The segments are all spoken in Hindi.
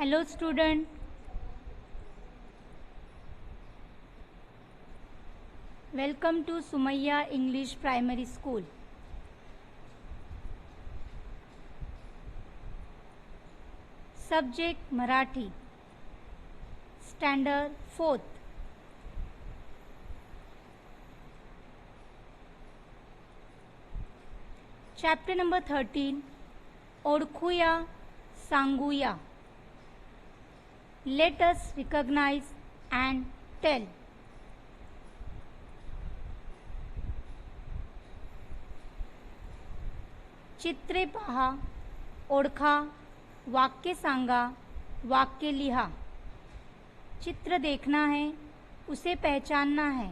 Hello student, welcome to Sumayya English Primary School. Subject Marathi, Standard 4th. Chapter number 13, ओळखूया सांगूया. Let us recognize and tell. चित्रे पहा, ओळखा, वाक्य सांगा, वाक्य लिहा. चित्र देखना है, उसे पहचानना है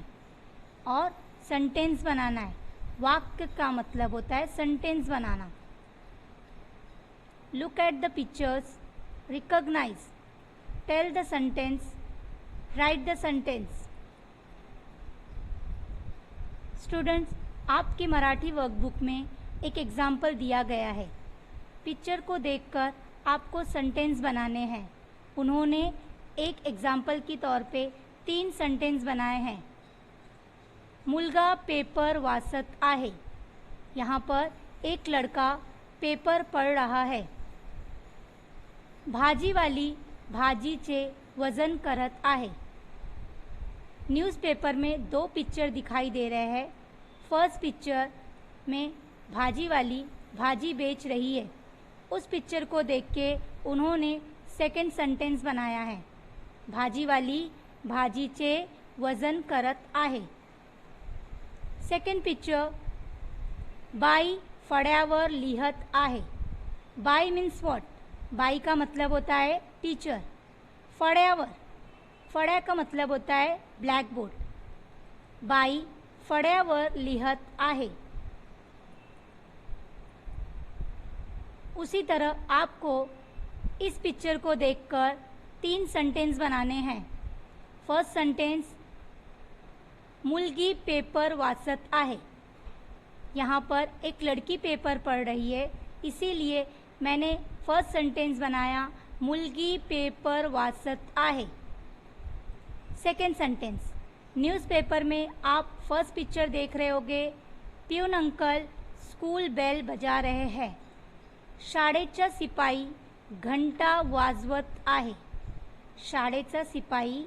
और सेंटेंस बनाना है. वाक्य का मतलब होता है सेंटेंस बनाना. Look at the pictures, recognise, tell the sentence, write the sentence. Students, आपकी मराठी वर्कबुक में एक एग्जाम्पल दिया गया है. पिक्चर को देखकर आपको सेंटेंस बनाने हैं. उन्होंने एक एग्जाम्पल की तौर पे 3 सेंटेंस बनाए हैं. मुलगा पेपर वाचत आहे. यहाँ पर एक लड़का पेपर पढ़ रहा है. भाजीवाली भाजीचे वजन करत आहे. न्यूज़पेपर में 2 पिक्चर दिखाई दे रहे हैं. फर्स्ट पिक्चर में भाजी वाली भाजी बेच रही है. उस पिक्चर को देख के उन्होंने सेकंड सेंटेंस बनाया है. भाजी वाली भाजीचे वजन करत आहे. सेकंड पिक्चर, बाई फळ्यावर लिहत आहे. By means what? बाई का मतलब होता है टीचर. फळ्यावर, फळ्या का मतलब होता है ब्लैक बोर्ड. बाई फळ्यावर लिहत आहे. उसी तरह आपको इस पिक्चर को देखकर 3 सेंटेंस बनाने हैं. फर्स्ट सेंटेंस, मुलगी पेपर वाचत आहे. यहाँ पर एक लड़की पेपर पढ़ रही है, इसीलिए मैंने फर्स्ट सेंटेंस बनाया मुलगी पेपर वाचत आहे. सेकेंड सेंटेंस, न्यूज़पेपर में आप फर्स्ट पिक्चर देख रहे होगे. प्यून अंकल स्कूल बेल बजा रहे हैं. शाळेचा सिपाई घंटा वाजवत आहे. शाळेचा सिपाई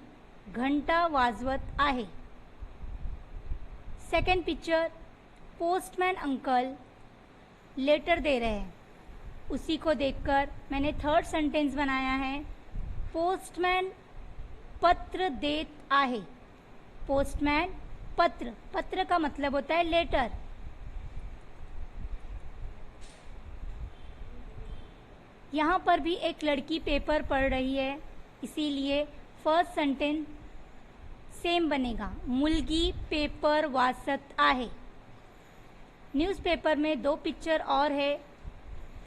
घंटा वाजवत आहे. Second picture, postman uncle letter दे रहे हैं. उसी को देखकर मैंने थर्ड सेंटेंस बनाया है, पोस्टमैन पत्र देत आहे. पोस्टमैन पत्र, पत्र का मतलब होता है लेटर. यहाँ पर भी एक लड़की पेपर पढ़ रही है, इसीलिए फर्स्ट सेंटेंस सेम बनेगा, मुलगी पेपर वाचत आहे. न्यूज़पेपर में 2 पिक्चर और है.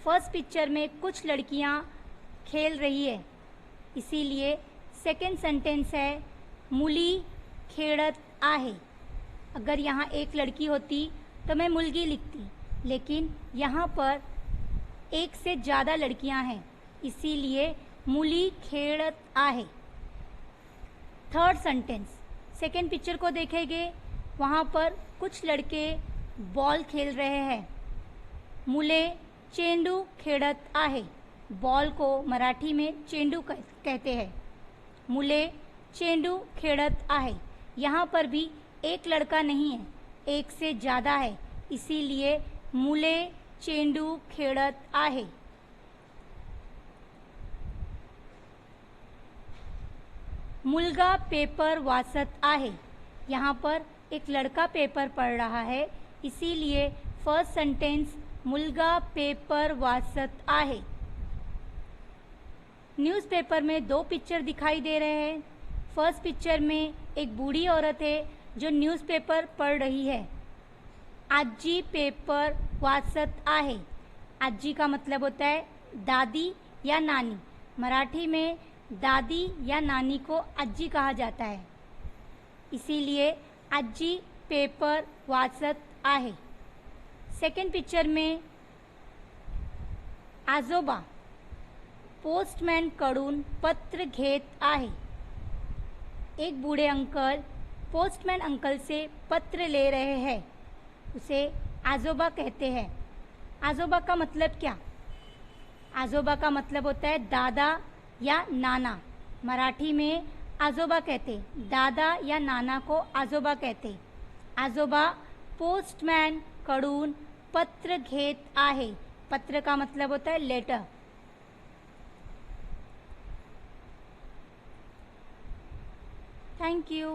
फर्स्ट पिक्चर में कुछ लड़कियाँ खेल रही है, इसीलिए सेकेंड सेंटेंस है मुली खेळत आहे. अगर यहाँ एक लड़की होती तो मैं मुलगी लिखती, लेकिन यहाँ पर एक से ज़्यादा लड़कियां हैं, इसीलिए मुली खेळत आहे. थर्ड सेंटेंस, सेकेंड पिक्चर को देखेंगे, वहाँ पर कुछ लड़के बॉल खेल रहे हैं. मुले चेंडू खेळत आहे. बॉल को मराठी में चेंडू कहते हैं. मुले चेंडू खेळत आहे. यहाँ पर भी एक लड़का नहीं है, एक से ज़्यादा है, इसीलिए मुले चेंडू खेळत आहे. मुलगा पेपर वाचत आहे. यहाँ पर एक लड़का पेपर पढ़ रहा है, इसीलिए फर्स्ट सेंटेंस मुलगा पेपर वाचत आहे. न्यूज़पेपर में 2 पिक्चर दिखाई दे रहे हैं. फर्स्ट पिक्चर में एक बूढ़ी औरत है जो न्यूज़पेपर पढ़ रही है. आजी पेपर वाचत आहे. आजी का मतलब होता है दादी या नानी. मराठी में दादी या नानी को आजी कहा जाता है, इसीलिए आजी पेपर वाचत आहे. सेकेंड पिक्चर में आजोबा पोस्टमॅन कडून पत्र घेत आहे। एक बूढ़े अंकल पोस्टमैन अंकल से पत्र ले रहे हैं, उसे आजोबा कहते हैं। आजोबा का मतलब क्या? आजोबा का मतलब होता है दादा या नाना। मराठी में आजोबा कहते, दादा या नाना को आजोबा कहते। आजोबा पोस्टमॅन कडून पत्र घेत आहे। पत्र का मतलब होता है लेटर। Thank you.